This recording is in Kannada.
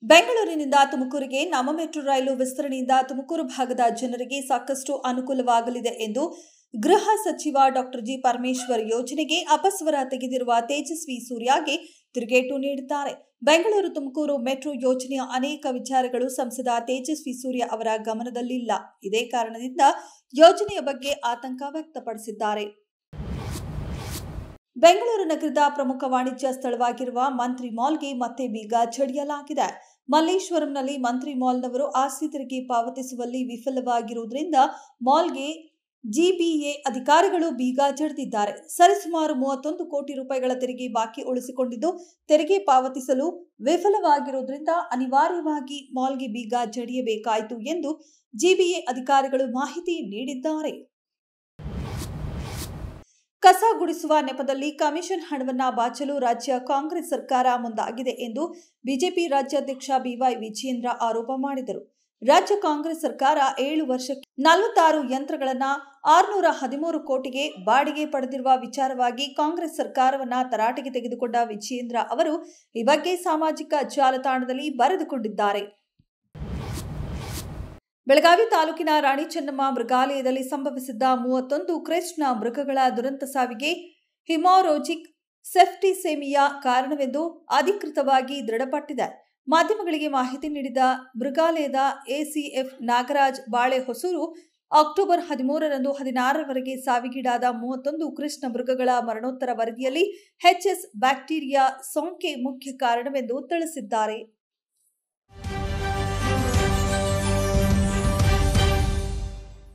ಬೆಂಗಳೂರಿನಿಂದ ತುಮಕೂರಿಗೆ ನಮ್ಮ ಮೆಟ್ರೋ ರೈಲು ವಿಸ್ತರಣೆಯಿಂದ ತುಮಕೂರು ಭಾಗದ ಜನರಿಗೆ ಸಾಕಷ್ಟು ಅನುಕೂಲವಾಗಲಿದೆ ಎಂದು ಗೃಹ ಸಚಿವ ಡಾಕ್ಟರ್ ಜಿ ಪರಮೇಶ್ವರ್ ಯೋಜನೆಗೆ ಅಪಸ್ವರ ತೆಗೆದಿರುವ ತೇಜಸ್ವಿ ಸೂರ್ಯಗೆ ತಿರುಗೇಟು ನೀಡಿದ್ದಾರೆ. ಬೆಂಗಳೂರು ತುಮಕೂರು ಮೆಟ್ರೋ ಯೋಜನೆಯ ಅನೇಕ ವಿಚಾರಗಳು ಸಂಸದ ತೇಜಸ್ವಿ ಸೂರ್ಯ ಅವರ ಗಮನದಲ್ಲಿಲ್ಲ. ಇದೇ ಕಾರಣದಿಂದ ಯೋಜನೆಯ ಬಗ್ಗೆ ಆತಂಕ ವ್ಯಕ್ತಪಡಿಸಿದ್ದಾರೆ. ಬೆಂಗಳೂರು ನಗರದ ಪ್ರಮುಖ ವಾಣಿಜ್ಯ ಸ್ಥಳವಾಗಿರುವ ಮಂತ್ರಿ ಮಾಲ್ಗೆ ಮತ್ತೆ ಬೀಗ ಜಡಿಯಲಾಗಿದೆ. ಮಲ್ಲೇಶ್ವರಂನಲ್ಲಿ ಮಂತ್ರಿ ಮಾಲ್ನವರು ಆಸ್ತಿ ತೆರಿಗೆ ಪಾವತಿಸುವಲ್ಲಿ ವಿಫಲವಾಗಿರುವುದರಿಂದ ಮಾಲ್ಗೆ ಜಿಬಿಎ ಅಧಿಕಾರಿಗಳು ಬೀಗ ಜಡಿದಿದ್ದಾರೆ. ಸರಿಸುಮಾರು 31 ಕೋಟಿ ರೂಪಾಯಿಗಳ ತೆರಿಗೆ ಬಾಕಿ ಉಳಿಸಿಕೊಂಡಿದ್ದು, ತೆರಿಗೆ ಪಾವತಿಸಲು ವಿಫಲವಾಗಿರುವುದರಿಂದ ಅನಿವಾರ್ಯವಾಗಿ ಮಾಲ್ಗೆ ಬೀಗ ಜಡಿಯಬೇಕಾಯಿತು ಎಂದು ಜಿಬಿಎ ಅಧಿಕಾರಿಗಳು ಮಾಹಿತಿ ನೀಡಿದ್ದಾರೆ. ಕಸ ಗುಡಿಸುವ ನೆಪದಲ್ಲಿ ಕಮಿಷನ್ ಹಣವನ್ನ ಬಾಚಲು ರಾಜ್ಯ ಕಾಂಗ್ರೆಸ್ ಸರ್ಕಾರ ಮುಂದಾಗಿದೆ ಎಂದು ಬಿಜೆಪಿ ರಾಜ್ಯಾಧ್ಯಕ್ಷ ಬಿವೈ ವಿಜಯೇಂದ್ರ ಆರೋಪ ಮಾಡಿದರು. ರಾಜ್ಯ ಕಾಂಗ್ರೆಸ್ ಸರ್ಕಾರ 7 ವರ್ಷಕ್ಕೆ 46 ಯಂತ್ರಗಳನ್ನು 613 ಕೋಟಿಗೆ ಬಾಡಿಗೆ ಪಡೆದಿರುವ ವಿಚಾರವಾಗಿ ಕಾಂಗ್ರೆಸ್ ಸರ್ಕಾರವನ್ನ ತರಾಟೆಗೆ ತೆಗೆದುಕೊಂಡ ವಿಜಯೇಂದ್ರ ಅವರು ಈ ಬಗ್ಗೆ ಸಾಮಾಜಿಕ ಜಾಲತಾಣದಲ್ಲಿ ಬರೆದುಕೊಂಡಿದ್ದಾರೆ. ಬೆಳಗಾವಿ ತಾಲೂಕಿನ ರಾಣಿ ಚೆನ್ನಮ್ಮ ಮೃಗಾಲಯದಲ್ಲಿ ಸಂಭವಿಸಿದ್ದ 31 ಕ್ರೆಸ್ಟ್ನ ಮೃಗಗಳ ದುರಂತ ಸಾವಿಗೆ ಹಿಮೋರೋಜಿಕ್ ಸೆಫ್ಟಿಸೆಮಿಯಾ ಕಾರಣವೆಂದು ಅಧಿಕೃತವಾಗಿ ದೃಢಪಟ್ಟಿದೆ. ಮಾಧ್ಯಮಗಳಿಗೆ ಮಾಹಿತಿ ನೀಡಿದ ಮೃಗಾಲಯದ ಎಸಿಎಫ್ ನಾಗರಾಜ್ ಬಾಳೆಹೊಸೂರು, ಅಕ್ಟೋಬರ್ 13ರಂದು 16ರವರೆಗೆ ಸಾವಿಗೀಡಾದ 31 ಕ್ರೆಸ್ಟ್ನ ಮೃಗಗಳ ಮರಣೋತ್ತರ ವರದಿಯಲ್ಲಿ ಎಚ್ಎಸ್ ಬ್ಯಾಕ್ಟೀರಿಯಾ ಸೋಂಕೆ ಮುಖ್ಯ ಕಾರಣವೆಂದು ತಿಳಿಸಿದ್ದಾರೆ.